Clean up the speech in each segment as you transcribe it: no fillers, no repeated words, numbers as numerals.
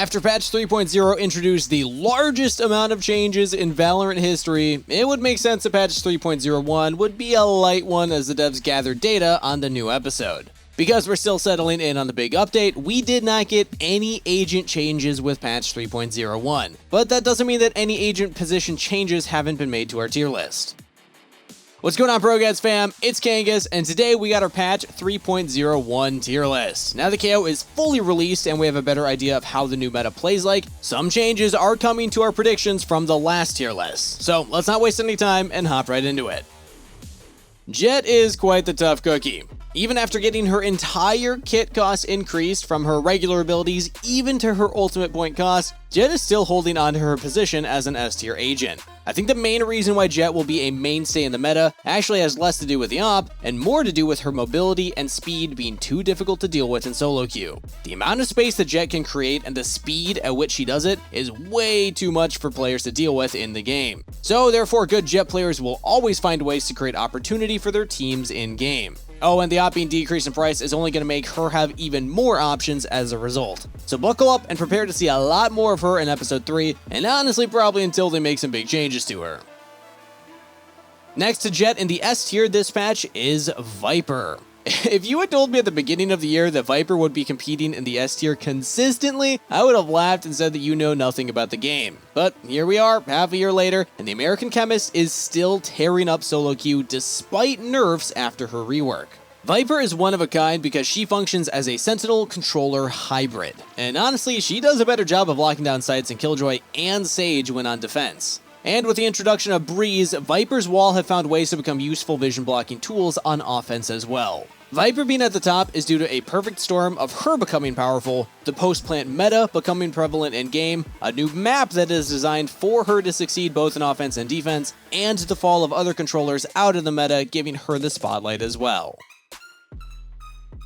After patch 3.0 introduced the largest amount of changes in Valorant history, it would make sense that patch 3.01 would be a light one as the devs gathered data on the new episode. Because we're still settling in on the big update, we did not get any agent changes with patch 3.01, but that doesn't mean that any agent position changes haven't been made to our tier list. What's going on, ProGuides fam? It's Kangas, and today we got our patch 3.01 tier list. Now the KO is fully released and we have a better idea of how the new meta plays like, some changes are coming to our predictions from the last tier list. So let's not waste any time and hop right into it. Jett is quite the tough cookie. Even after getting her entire kit cost increased from her regular abilities even to her ultimate point cost, Jett is still holding on to her position as an S tier agent. I think the main reason why Jett will be a mainstay in the meta actually has less to do with the op and more to do with her mobility and speed being too difficult to deal with in solo queue. The amount of space that Jett can create and the speed at which she does it is way too much for players to deal with in the game. So therefore, good Jett players will always find ways to create opportunity for their teams in game. Oh, and the op being decreased in price is only going to make her have even more options as a result. So buckle up and prepare to see a lot more of her in episode 3, and honestly probably until they make some big changes to her. Next to Jett in the S tier this patch is Viper. If you had told me at the beginning of the year that Viper would be competing in the S tier consistently, I would have laughed and said that you know nothing about the game. But here we are, half a year later, and the American Chemist is still tearing up solo queue despite nerfs after her rework. Viper is one of a kind because she functions as a Sentinel controller hybrid, and honestly, she does a better job of locking down sights than Killjoy and Sage when on defense. And with the introduction of Breeze, Viper's wall have found ways to become useful vision blocking tools on offense as well. Viper being at the top is due to a perfect storm of her becoming powerful, the post-plant meta becoming prevalent in game, a new map that is designed for her to succeed both in offense and defense, and the fall of other controllers out of the meta giving her the spotlight as well.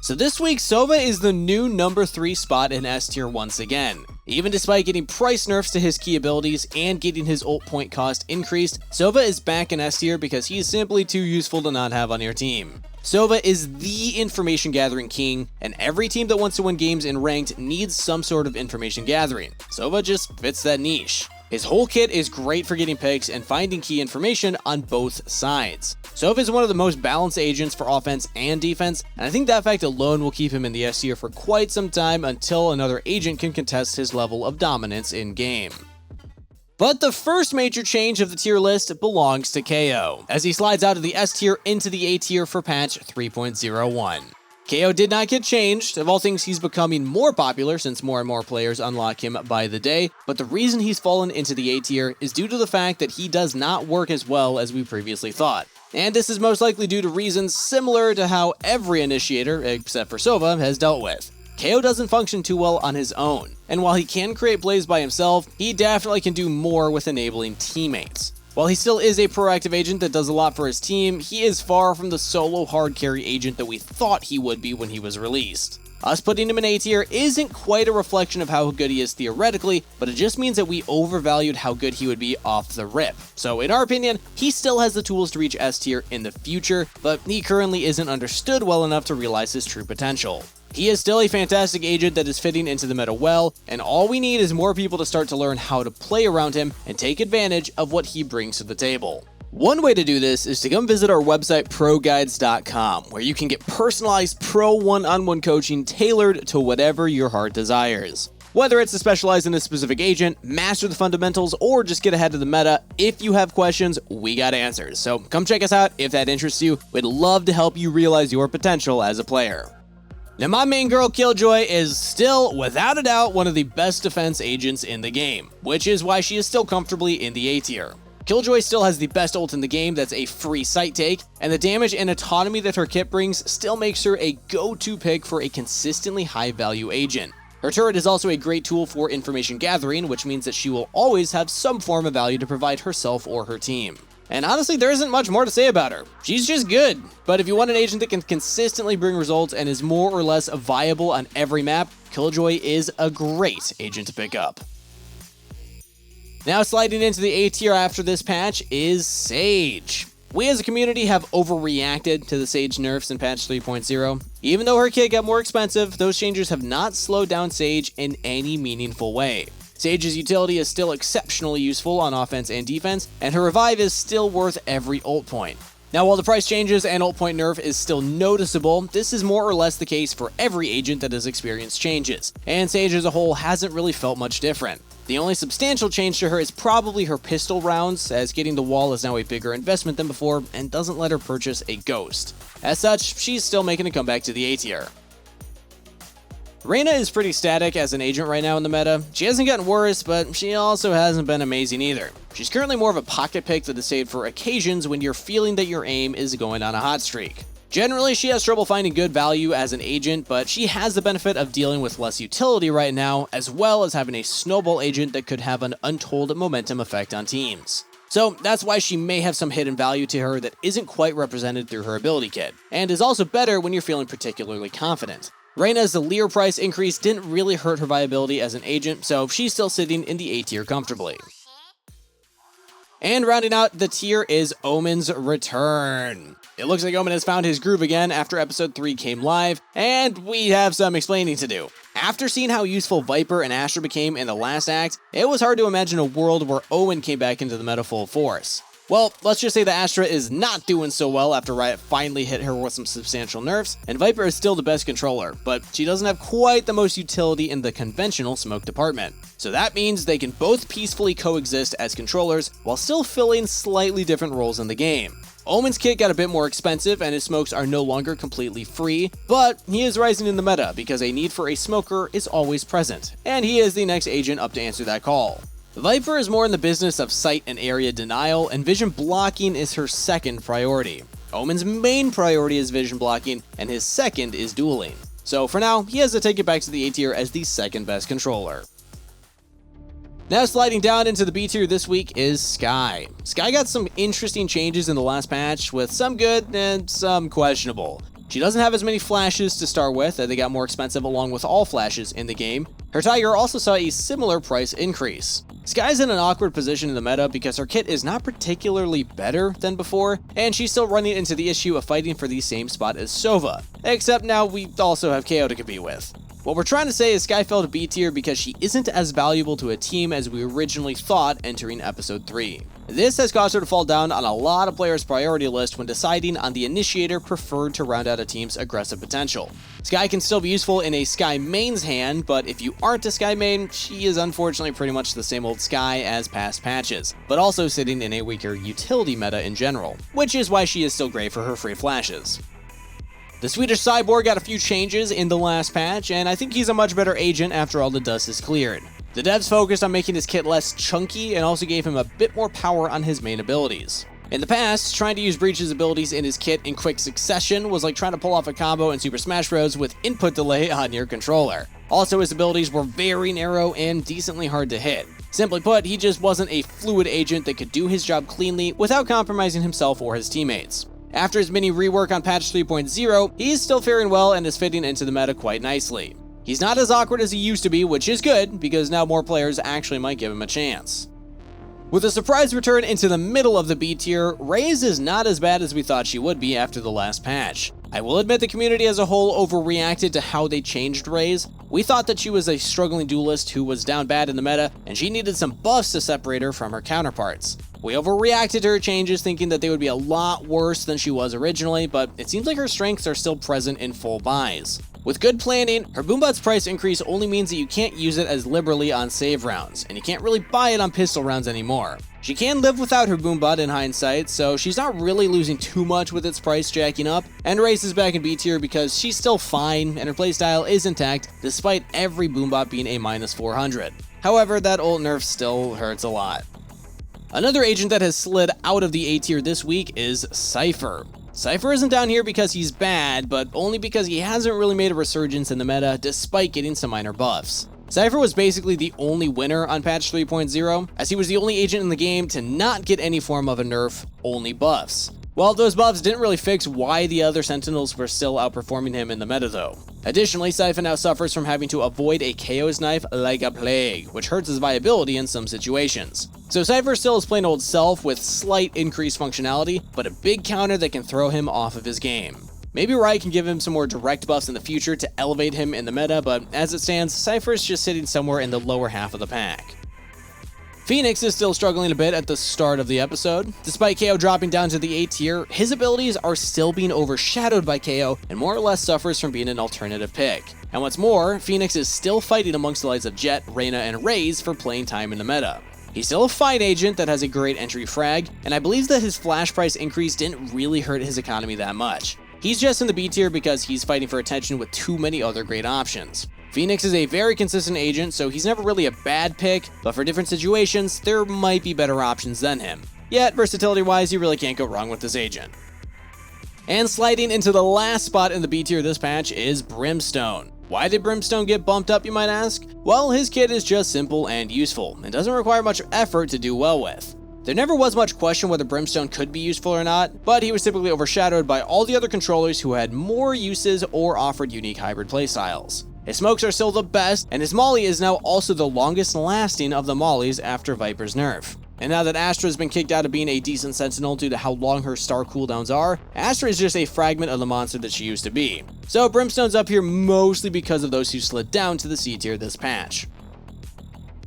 So this week, Sova is the new number 3 spot in S tier once again. Even despite getting price nerfs to his key abilities and getting his ult point cost increased, Sova is back in S tier because he is simply too useful to not have on your team. Sova is the information gathering king, and every team that wants to win games in ranked needs some sort of information gathering. Sova just fits that niche. His whole kit is great for getting picks and finding key information on both sides. Sova is one of the most balanced agents for offense and defense, and I think that fact alone will keep him in the S tier for quite some time until another agent can contest his level of dominance in game. But the first major change of the tier list belongs to KO, as he slides out of the S tier into the A tier for patch 3.01. KO did not get changed. Of all things, he's becoming more popular since more and more players unlock him by the day, but the reason he's fallen into the A tier is due to the fact that he does not work as well as we previously thought. And this is most likely due to reasons similar to how every initiator, except for Sova, has dealt with. KO doesn't function too well on his own, and while he can create plays by himself, he definitely can do more with enabling teammates. While he still is a proactive agent that does a lot for his team, he is far from the solo hard carry agent that we thought he would be when he was released. Us putting him in A tier isn't quite a reflection of how good he is theoretically, but it just means that we overvalued how good he would be off the rip. So in our opinion, he still has the tools to reach S tier in the future, but he currently isn't understood well enough to realize his true potential. He is still a fantastic agent that is fitting into the meta well, and all we need is more people to start to learn how to play around him and take advantage of what he brings to the table. One way to do this is to come visit our website ProGuides.com, where you can get personalized pro one-on-one coaching tailored to whatever your heart desires. Whether it's to specialize in a specific agent, master the fundamentals, or just get ahead of the meta, if you have questions, we got answers. So come check us out if that interests you. We'd love to help you realize your potential as a player. Now, my main girl Killjoy is still, without a doubt, one of the best defense agents in the game, which is why she is still comfortably in the A tier. Killjoy still has the best ult in the game that's a free sight take, and the damage and autonomy that her kit brings still makes her a go-to pick for a consistently high-value agent. Her turret is also a great tool for information gathering, which means that she will always have some form of value to provide herself or her team. And honestly, there isn't much more to say about her. She's just good. But if you want an agent that can consistently bring results and is more or less viable on every map, Killjoy is a great agent to pick up. Now sliding into the A tier after this patch is Sage. We as a community have overreacted to the Sage nerfs in patch 3.0. Even though her kit got more expensive, those changes have not slowed down Sage in any meaningful way. Sage's utility is still exceptionally useful on offense and defense, and her revive is still worth every ult point. Now, while the price changes and ult point nerf is still noticeable, this is more or less the case for every agent that has experienced changes, and Sage as a whole hasn't really felt much different. The only substantial change to her is probably her pistol rounds, as getting the wall is now a bigger investment than before and doesn't let her purchase a ghost. As such, she's still making a comeback to the A tier. Reyna is pretty static as an agent right now in the meta. She hasn't gotten worse, but she also hasn't been amazing either. She's currently more of a pocket pick that is saved for occasions when you're feeling that your aim is going on a hot streak. Generally, she has trouble finding good value as an agent, but she has the benefit of dealing with less utility right now, as well as having a snowball agent that could have an untold momentum effect on teams. So that's why she may have some hidden value to her that isn't quite represented through her ability kit, and is also better when you're feeling particularly confident. Reyna's Lear price increase didn't really hurt her viability as an agent, so she's still sitting in the A tier comfortably. And rounding out the tier is Omen's return. It looks like Omen has found his groove again after episode 3 came live, and we have some explaining to do. After seeing how useful Viper and Astra became in the last act, it was hard to imagine a world where Omen came back into the meta full force. Well, let's just say that Astra is not doing so well after Riot finally hit her with some substantial nerfs, and Viper is still the best controller, but she doesn't have quite the most utility in the conventional smoke department. So that means they can both peacefully coexist as controllers while still filling slightly different roles in the game. Omen's kit got a bit more expensive and his smokes are no longer completely free, but he is rising in the meta because a need for a smoker is always present, and he is the next agent up to answer that call. Viper is more in the business of sight and area denial, and vision blocking is her second priority. Omen's main priority is vision blocking, and his second is dueling. So for now, he has to take it back to the A tier as the second best controller. Now sliding down into the B tier this week is Skye. Skye got some interesting changes in the last patch, with some good and some questionable. She doesn't have as many flashes to start with, they got more expensive along with all flashes in the game. Her Tiger also saw a similar price increase. Skye's in an awkward position in the meta because her kit is not particularly better than before, and she's still running into the issue of fighting for the same spot as Sova, except now we also have KO to compete with. What we're trying to say is Skye fell to B tier because she isn't as valuable to a team as we originally thought entering episode 3. This has caused her to fall down on a lot of players' priority list when deciding on the initiator preferred to round out a team's aggressive potential. Skye can still be useful in a Skye main's hand, but if you aren't a Skye main, she is unfortunately pretty much the same old Skye as past patches, but also sitting in a weaker utility meta in general, which is why she is still great for her free flashes. The Swedish Cyborg got a few changes in the last patch, and I think he's a much better agent after all the dust is cleared. The devs focused on making his kit less chunky and also gave him a bit more power on his main abilities. In the past, trying to use Breach's abilities in his kit in quick succession was like trying to pull off a combo in Super Smash Bros. With input delay on your controller. Also, his abilities were very narrow and decently hard to hit. Simply put, he just wasn't a fluid agent that could do his job cleanly without compromising himself or his teammates. After his mini rework on patch 3.0, he's still faring well and is fitting into the meta quite nicely. He's not as awkward as he used to be, which is good, because now more players actually might give him a chance. With a surprise return into the middle of the B tier, Raze is not as bad as we thought she would be after the last patch. I will admit the community as a whole overreacted to how they changed Raze. We thought that she was a struggling duelist who was down bad in the meta, and she needed some buffs to separate her from her counterparts. We overreacted to her changes thinking that they would be a lot worse than she was originally, but it seems like her strengths are still present in full buys. With good planning, her Boombot's price increase only means that you can't use it as liberally on save rounds, and you can't really buy it on pistol rounds anymore. She can live without her Boombot in hindsight, so she's not really losing too much with its price jacking up, and Raze is back in B tier because she's still fine and her playstyle is intact despite every Boombot being a -400. However, that ult nerf still hurts a lot. Another agent that has slid out of the A tier this week is Cypher. Cypher isn't down here because he's bad, but only because he hasn't really made a resurgence in the meta despite getting some minor buffs. Cypher was basically the only winner on patch 3.0, as he was the only agent in the game to not get any form of a nerf, only buffs. Well, those buffs didn't really fix why the other Sentinels were still outperforming him in the meta though. Additionally, Sypha now suffers from having to avoid a KO's knife like a plague, which hurts his viability in some situations. So Sypha still is plain old self with slight increased functionality, but a big counter that can throw him off of his game. Maybe Riot can give him some more direct buffs in the future to elevate him in the meta, but as it stands, Sypha is just sitting somewhere in the lower half of the pack. Phoenix is still struggling a bit at the start of the episode. Despite KO dropping down to the A tier, his abilities are still being overshadowed by KO and more or less suffers from being an alternative pick. And what's more, Phoenix is still fighting amongst the likes of Jett, Reyna, and Raze for playing time in the meta. He's still a fight agent that has a great entry frag, and I believe that his flash price increase didn't really hurt his economy that much. He's just in the B tier because he's fighting for attention with too many other great options. Phoenix is a very consistent agent, so he's never really a bad pick, but for different situations, there might be better options than him. Yet, versatility-wise, you really can't go wrong with this agent. And sliding into the last spot in the B tier this patch is Brimstone. Why did Brimstone get bumped up, you might ask? Well, his kit is just simple and useful, and doesn't require much effort to do well with. There never was much question whether Brimstone could be useful or not, but he was typically overshadowed by all the other controllers who had more uses or offered unique hybrid playstyles. His smokes are still the best, and his molly is now also the longest lasting of the mollies after Viper's nerf. And now that Astra has been kicked out of being a decent sentinel due to how long her star cooldowns are, Astra is just a fragment of the monster that she used to be. So Brimstone's up here mostly because of those who slid down to the C tier this patch.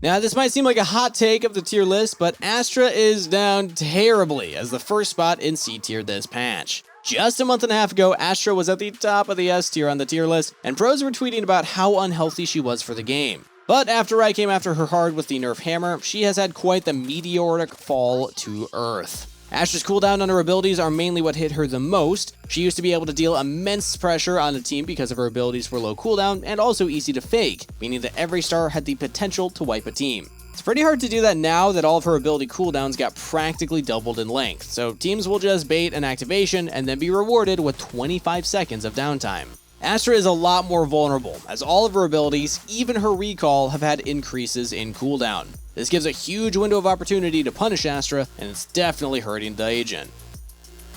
Now, this might seem like a hot take of the tier list, but Astra is down terribly as the first spot in C tier this patch. Just a month and a half ago, Astra was at the top of the S tier on the tier list, and pros were tweeting about how unhealthy she was for the game. But after Riot came after her hard with the nerf hammer, she has had quite the meteoric fall to earth. Astra's cooldown on her abilities are mainly what hit her the most. She used to be able to deal immense pressure on the team because of her abilities were low cooldown and also easy to fake, meaning that every star had the potential to wipe a team. It's pretty hard to do that now that all of her ability cooldowns got practically doubled in length, so teams will just bait an activation and then be rewarded with 25 seconds of downtime. Astra is a lot more vulnerable, as all of her abilities, even her recall, have had increases in cooldown. This gives a huge window of opportunity to punish Astra, and it's definitely hurting the agent.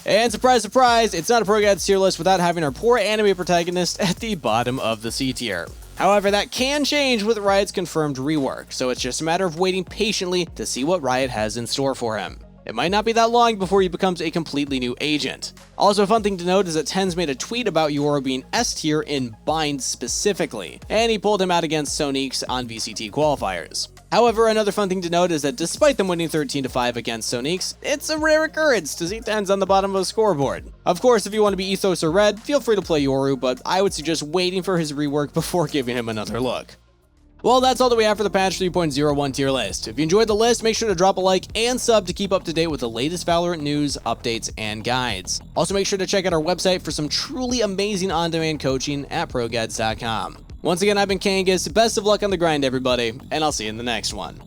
And surprise, surprise, it's not a ProGuides tier list without having our poor anime protagonist at the bottom of the C tier. However, that can change with Riot's confirmed rework, so it's just a matter of waiting patiently to see what Riot has in store for him. It might not be that long before he becomes a completely new agent. Also, a fun thing to note is that Tens made a tweet about Yoru being S tier in Bind specifically, and he pulled him out against Soniques on VCT qualifiers. However, another fun thing to note is that despite them winning 13-5 against Soniques, it's a rare occurrence to see Tens on the bottom of the scoreboard. Of course, if you want to be Ethos or Red, feel free to play Yoru, but I would suggest waiting for his rework before giving him another look. Well, that's all that we have for the patch 3.01 tier list. If you enjoyed the list, make sure to drop a like and sub to keep up to date with the latest Valorant news, updates, and guides. Also, make sure to check out our website for some truly amazing on-demand coaching at ProGuides.com. Once again, I've been Kangas. Best of luck on the grind, everybody, and I'll see you in the next one.